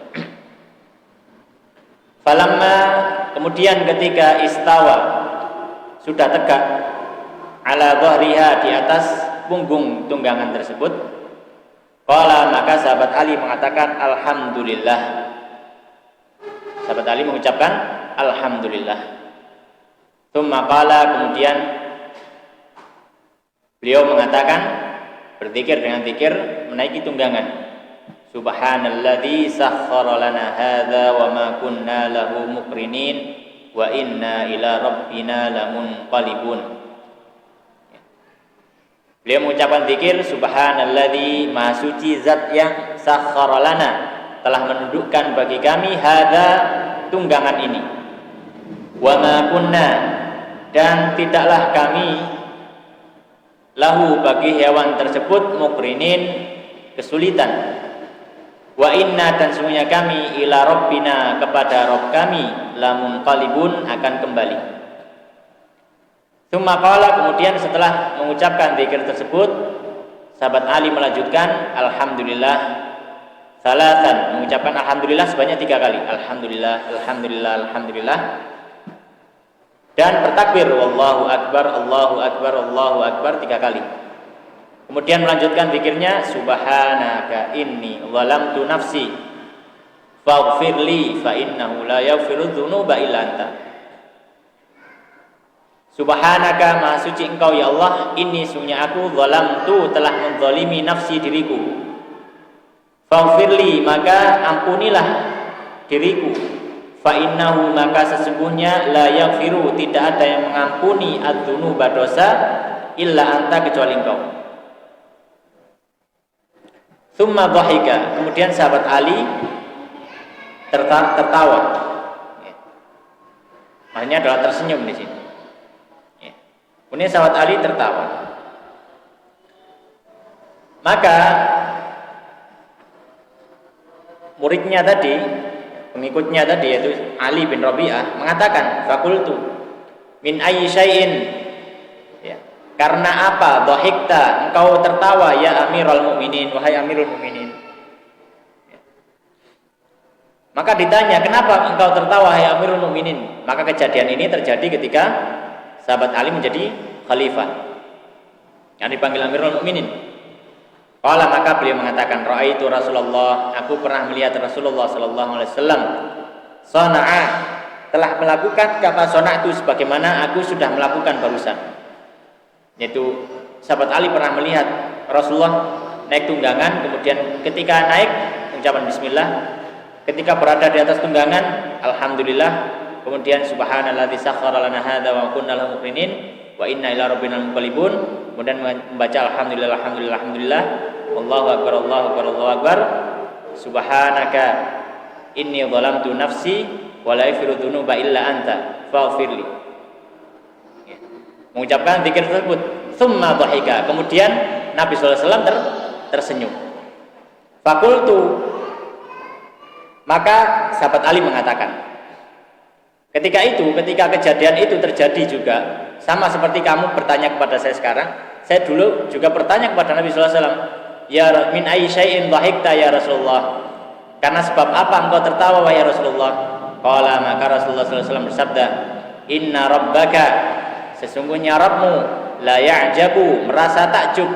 Speaker 1: Falamma, kemudian ketika istawa, sudah tegak, ala dhahriha, di atas punggung tunggangan tersebut, qala, maka sahabat Ali mengatakan alhamdulillah. Sahabat Ali mengucapkan alhamdulillah. Tsumma qala, kemudian beliau mengatakan, berzikir dengan zikir menaiki tunggangan, subhanalladzi sakhkhara lana hadza wa ma kunna lahu muqrinin wa inna ila rabbina lamunqalibun. Beliau mengucapkan zikir subhanalladzi, maha suci zat yang sakhkhara lana, telah menundukkan bagi kami hadza, tunggangan ini, wa ma kunna, dan tidaklah kami, lahu, bagi hewan tersebut, muqrinin, kesulitan, wa inna, dan sesungguhnya kami, ila rabbina, kepada Rabb kami, lamunqalibun, akan kembali. Tsumma qala, kemudian setelah mengucapkan zikir tersebut, sahabat Ali melanjutkan alhamdulillah salatan, mengucapkan alhamdulillah sebanyak 3 kali, alhamdulillah, alhamdulillah, alhamdulillah, dan bertakbir wallahu akbar, Allahu akbar, Allahu akbar 3 kali. Kemudian melanjutkan zikirnya subhanaka inni zalamtu nafsi faghfirli fa innahu la yaghfiru dzunuba illa anta. Subhanaka, maha suci engkau ya Allah, inni, sungguhnya aku, zalamtu, telah menzalimi nafsi, diriku, faghfirli, maka ampunilah diriku, fa innahu, maka sesungguhnya, la yaghfiru, tidak ada yang mengampuni, adzunuba, dosa, illa anta, kecuali engkau. Tsumma dhahika, kemudian sahabat Ali tertawa. Maknanya adalah tersenyum di sini. Kemudian sahabat Ali tertawa. Maka muridnya tadi, pengikutnya tadi, yaitu Ali bin Rabi'ah, mengatakan, fakultu min ayyi syai'in, ya, karena apa dhahikta, engkau tertawa, ya Amirul Mukminin, wahai Amirul Mukminin. Ya. Maka ditanya, kenapa engkau tertawa, wahai Amirul Mukminin? Maka kejadian ini terjadi ketika sahabat Ali menjadi khalifah, yang dipanggil Amirul Mukminin. Qala, maka beliau mengatakan, ra'aitu Rasulullah, aku pernah melihat Rasulullah sallallahu alaihi wasallam, sana'a, telah melakukan kama sana'tu, sebagaimana aku sudah melakukan barusan. Yaitu sahabat Ali pernah melihat Rasulullah naik tunggangan, kemudian ketika naik ucapan bismillah, ketika berada di atas tunggangan alhamdulillah, kemudian subhanalladzi sakhkhara lana hadza wa kunna lahu muqrinin wa inna ila rabbina munqalibun, kemudian membaca alhamdulillah, alhamdulillah, alhamdulillah, Allahu akbar, Allahu akbar, Allahu akbar, subhanaka inni zalamtu nafsi wa la yaghfiru dzunuba illa anta faghfirli. Ya. Mengucapkan zikir tersebut, tsumma dhahika, kemudian Nabi sallallahu alaihi wasallam tersenyum. Fakultu, maka sahabat Ali mengatakan, ketika kejadian itu terjadi juga, sama seperti kamu bertanya kepada saya sekarang, saya dulu juga bertanya kepada Nabi sallallahu alaihi wasallam, ya min ayyi syai'in dhahikta ya Rasulullah, karena sebab apa engkau tertawa wahai Rasulullah? Qala, maka Rasulullah sallallahu alaihi wasallam bersabda, inna rabbaka, sesungguhnya Rabbmu, la ya'jabu, merasa takjub,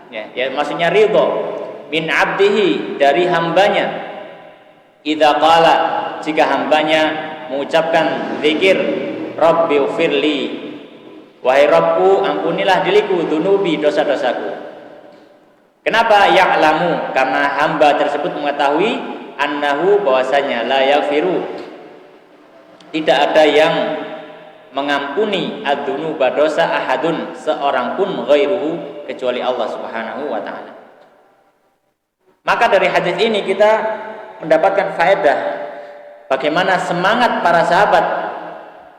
Speaker 1: ya maksudnya ridho, min abdihi, dari hambanya, idza qala, jika hambanya mengucapkan zikir, Rabbi ufirli, wahai Rabbku ampunilah diriku, dunubi, dosa-dosaku. Kenapa? Ya'lamu, karena hamba tersebut mengetahui, annahu, bahwasanya, la yaghfiru, tidak ada yang mengampuni ad-dunuba, dosa, ahadun, seorang pun, ghairuhu, kecuali Allah Subhanahu wa taala. Maka dari hadis ini kita mendapatkan faedah bagaimana semangat para sahabat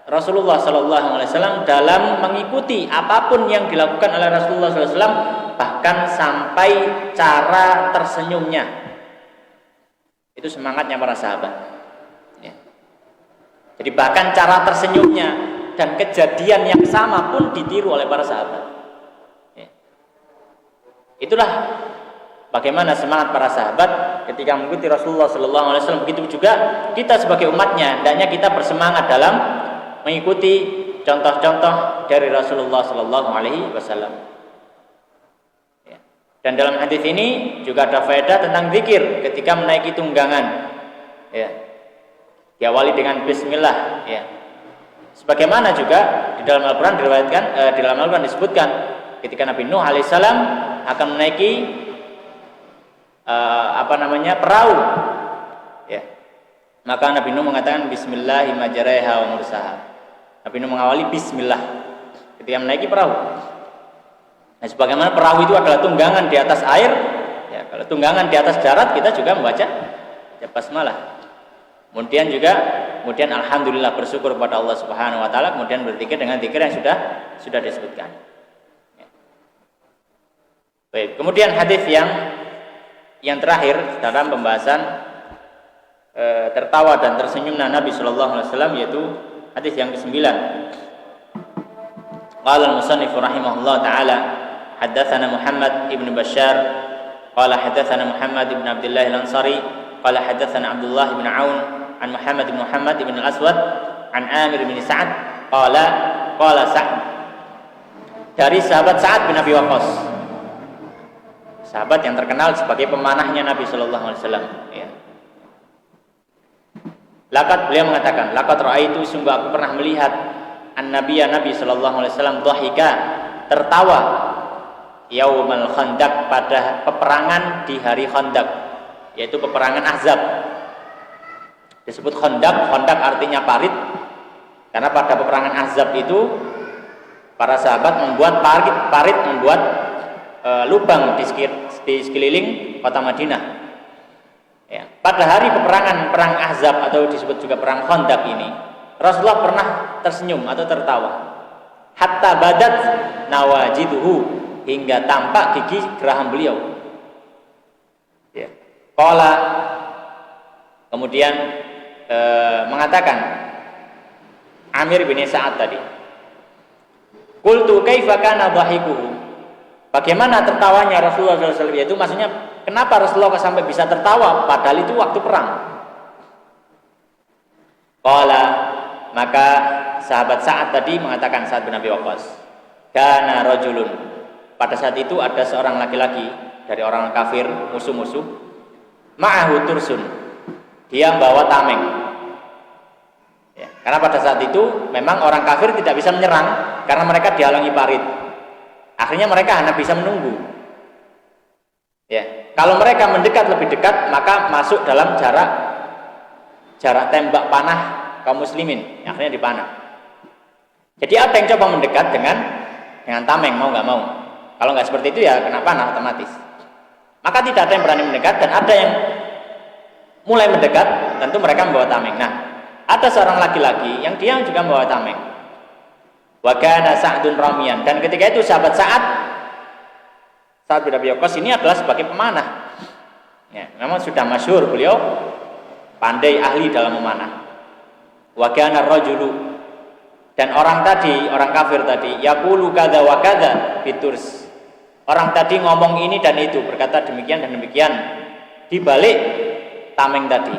Speaker 1: Rasulullah sallallahu alaihi wasallam dalam mengikuti apapun yang dilakukan oleh Rasulullah sallallahu alaihi wasallam, bahkan sampai cara tersenyumnya. Itu semangatnya para sahabat. Ya. Jadi bahkan cara tersenyumnya dan kejadian yang sama pun ditiru oleh para sahabat. Ya. Itulah bagaimana semangat para sahabat ketika mengikuti Rasulullah sallallahu alaihi wasallam. Begitu juga kita sebagai umatnya, hendaknya kita bersemangat dalam mengikuti contoh-contoh dari Rasulullah sallallahu alaihi wasallam. Ya. Dan dalam hadis ini juga ada faedah tentang zikir ketika menaiki tunggangan. Ya. Diawali dengan bismillah, ya. Sebagaimana juga di dalam Al-Qur'an diriwayatkan, di dalam Al-Qur'an disebutkan ketika Nabi Nuh alaihissalam akan menaiki perahu, ya, maka Nabi Nuh mengatakan bismillahi majraiha wa mursaha. Nabi Nuh mengawali bismillah ketika menaiki perahu. Nah, sebagaimana perahu itu adalah tunggangan di atas air, ya, kalau tunggangan di atas darat kita juga membaca basmalah. Kemudian alhamdulillah, bersyukur kepada Allah Subhanahu wa taala, kemudian berzikir dengan zikir yang sudah disebutkan. Ya. Baik, kemudian hadis yang terakhir dalam pembahasan tertawa dan tersenyumnya Nabi sallallahu alaihi wasallam, yaitu hadis yang ke-9. Qala al-musannif rahimahullah taala, haddatsana Muhammad ibn Bashar qala haddatsana Muhammad ibn Abdullah al-Ansari qala haddatsana Abdullah ibn Aun an Muhammad ibn al-Aswad an Amir bin Sa'ad qala Sa'd, dari sahabat Sa'ad bin Abi Waqqas, sahabat yang terkenal sebagai pemanahnya Nabi sallallahu alaihi wasallam, ya. Beliau mengatakan, laqad ra'aitu, sungguh aku pernah melihat an-nabiyya, Nabi sallallahu alaihi wasallam, dhahika, tertawa, yaumal khandaq, pada peperangan di hari Khandaq, yaitu peperangan Ahzab. Disebut Khandaq artinya parit, karena pada peperangan Ahzab itu para sahabat membuat parit membuat lubang di sekeliling kota Madinah. Ya. Pada hari peperangan perang Ahzab atau disebut juga perang Khandaq ini, Rasulullah pernah tersenyum atau tertawa. Hatta badat nawajiduhu, hingga tampak gigi geraham beliau. Ya. Qala, kemudian mengatakan Amir bin Sa'ad tadi, qultu kaifa kana dhahikuhu, bagaimana tertawanya Rasulullah SAW, yaitu maksudnya kenapa Rasulullah sampai bisa tertawa padahal itu waktu perang. Qala, maka sahabat Sa'ad tadi mengatakan, Sa'ad bin Abi Waqqas, kana rajulun, pada saat itu ada seorang laki-laki dari orang kafir, musuh-musuh, ma'ahu tursun, dia membawa tameng. Ya, karena pada saat itu memang orang kafir tidak bisa menyerang karena mereka dihalangi parit. Akhirnya mereka hanya bisa menunggu. Ya, kalau mereka mendekat lebih dekat, maka masuk dalam jarak tembak panah kaum muslimin. Akhirnya dipanah. Jadi ada yang coba mendekat dengan tameng, mau nggak mau. Kalau nggak seperti itu ya kena panah otomatis. Maka tidak ada yang berani mendekat, dan ada yang mulai mendekat, tentu mereka membawa tameng. Nah, ada seorang laki-laki yang dia juga membawa tameng. Wa kana Sa'dun ramiyan, dan ketika itu sahabat Sa'ad bin Abi Waqqas ini adalah sebagai pemanah. Ya, memang sudah masyhur beliau pandai ahli dalam memanah. Wa kana rajulu, dan orang tadi, orang kafir tadi, yaqulu kadza wa kadza biturs. Orang tadi ngomong ini dan itu, berkata demikian dan demikian di balik tameng tadi.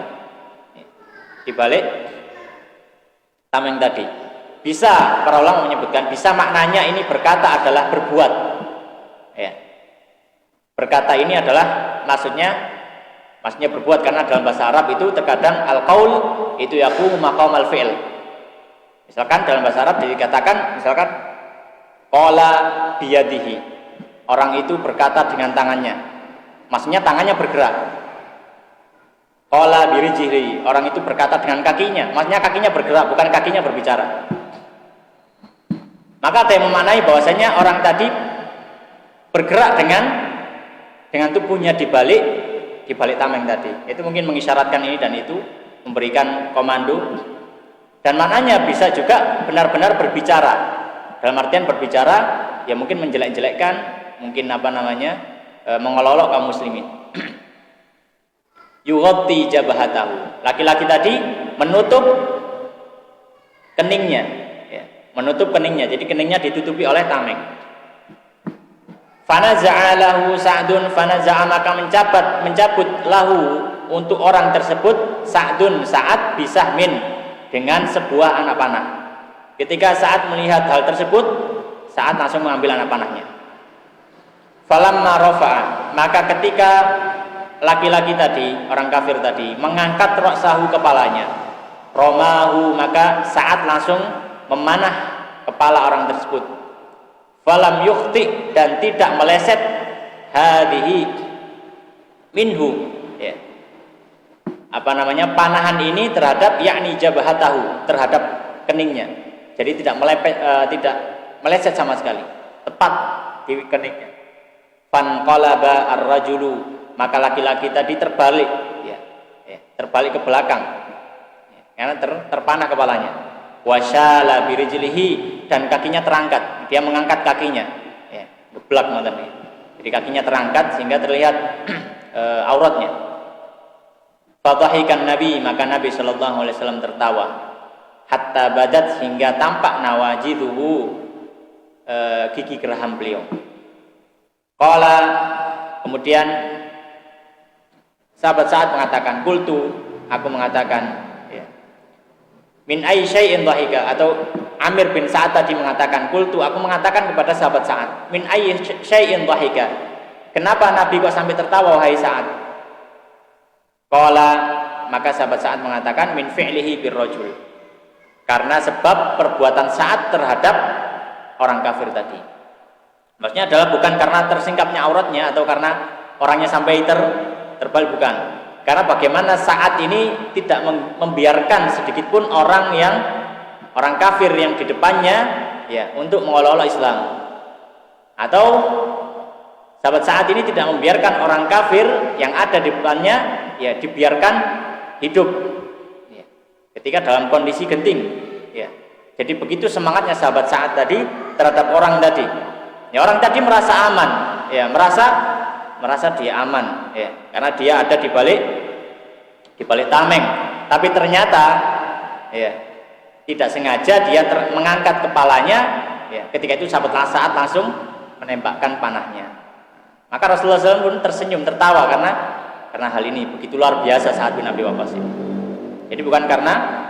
Speaker 1: Di balik tameng tadi. Bisa para ulama menyebutkan, bisa maknanya ini berkata adalah berbuat. Ya. Berkata ini adalah maksudnya berbuat, karena dalam bahasa Arab itu terkadang al-qaul itu yaqumu maqamal fi'l. Misalkan dalam bahasa Arab dikatakan misalkan qala biyadihi, orang itu berkata dengan tangannya, maksudnya tangannya bergerak. Qala birijlihi, orang itu berkata dengan kakinya, maksudnya kakinya bergerak, bukan kakinya berbicara. Maka ada yang memaknai bahwasanya orang tadi bergerak dengan tubuhnya di balik tameng tadi. Itu mungkin mengisyaratkan ini dan itu, memberikan komando. Dan maknanya bisa juga benar-benar berbicara. Dalam artian berbicara ya mungkin menjelek-jelekkan, mungkin mengolok kaum muslimin. Yughatti jabhatahu. Laki-laki tadi menutup keningnya, ya, menutup keningnya. Jadi keningnya ditutupi oleh tameng. Fanaza'a lahu Sa'dun, fanaza'a maka mencabut lahu untuk orang tersebut Sa'dun Sa'ad bisahmin dengan sebuah anak panah. Ketika Sa'ad melihat hal tersebut, Sa'ad langsung mengambil anak panahnya. Falamma rafa'a, maka ketika laki-laki tadi, orang kafir tadi mengangkat ra'sahu kepalanya, romahu, maka Sa'ad langsung memanah kepala orang tersebut. Falam yukhti, dan tidak meleset hadihi minhu, ya. Panahan ini terhadap yakni jabhatahu, terhadap keningnya. Jadi tidak meleset sama sekali, tepat di keningnya. Fanqalaba ar-rajulu, maka laki-laki tadi terbalik, ya, terbalik ke belakang, ya, karena terpanah kepalanya. Wasyala birijlihi, dan kakinya terangkat, dia mengangkat kakinya, ya, geblak matanya. Jadi kakinya terangkat sehingga terlihat auratnya. Fadhahikan Nabi, maka Nabi sallallahu alaihi wasallam tertawa. Hatta badat, hingga tampak nawajiduhu, gigi geraham beliau. Qala, kemudian sahabat Sa'ad mengatakan, qultu, aku mengatakan, min ayyi syai'in dhahika, atau Amir bin Sa'ad tadi mengatakan, qultu, aku mengatakan kepada sahabat Sa'ad, min ayyi syai'in dhahika, kenapa Nabi kok sampai tertawa wahai Sa'ad? Qala, maka sahabat Sa'ad mengatakan, min fi'lihi birrajul, karena sebab perbuatan Sa'ad terhadap orang kafir tadi. Maksudnya adalah bukan karena tersingkapnya auratnya atau karena orangnya sampai terbalik, bukan. Karena bagaimana Sa'ad ini tidak membiarkan sedikit pun orang kafir yang di depannya, ya, untuk mengolok-olok Islam. Atau sahabat Sa'ad ini tidak membiarkan orang kafir yang ada di depannya, ya, dibiarkan hidup, ya, ketika dalam kondisi genting, ya. Jadi begitu semangatnya sahabat Sa'ad tadi terhadap orang tadi. Ya, orang tadi merasa aman, ya, merasa dia aman, ya, karena dia ada di balik tameng. Tapi ternyata, ya, tidak sengaja dia mengangkat kepalanya, ya, ketika itu sahabat Sa'ad langsung menembakkan panahnya. Maka Rasulullah SAW pun tersenyum, tertawa karena hal ini begitu luar biasa Sa'ad bin Abi Waqqas. Jadi bukan karena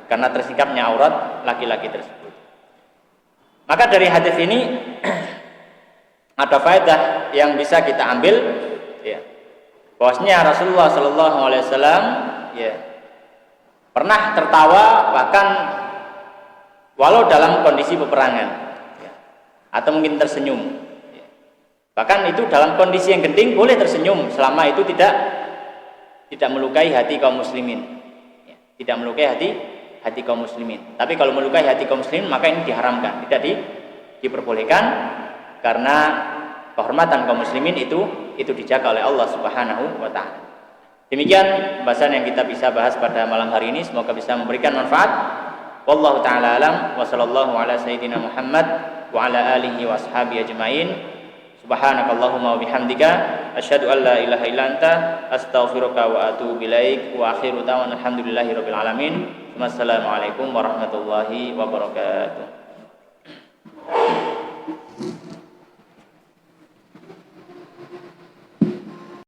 Speaker 1: tersingkapnya aurat laki-laki tersebut. Maka dari hadis ini ada faedah yang bisa kita ambil, ya, bahwasanya Rasulullah SAW, ya, pernah tertawa bahkan walau dalam kondisi peperangan, ya, atau mungkin tersenyum, ya. Bahkan itu dalam kondisi yang genting boleh tersenyum selama itu tidak melukai hati kaum muslimin, ya, tidak melukai hati kaum muslimin. Tapi kalau melukai hati kaum muslimin maka ini diharamkan, tidak diperbolehkan, karena kehormatan kaum muslimin itu dijaga oleh Allah Subhanahu wa taala. Demikian pembahasan yang kita bisa bahas pada malam hari ini, semoga bisa memberikan manfaat. Wallahu taala alam, wa sallallahu ala sayyidina Muhammad wa ala alihi wa ashabihi ajmain. Subhanakallahumma wa bihamdika asyhadu an la ilaha illa anta astaghfiruka wa atubu ilaik wa akhiru da'wana alhamdulillahirabbil alamin. Wassalamualaikum warahmatullahi wabarakatuh.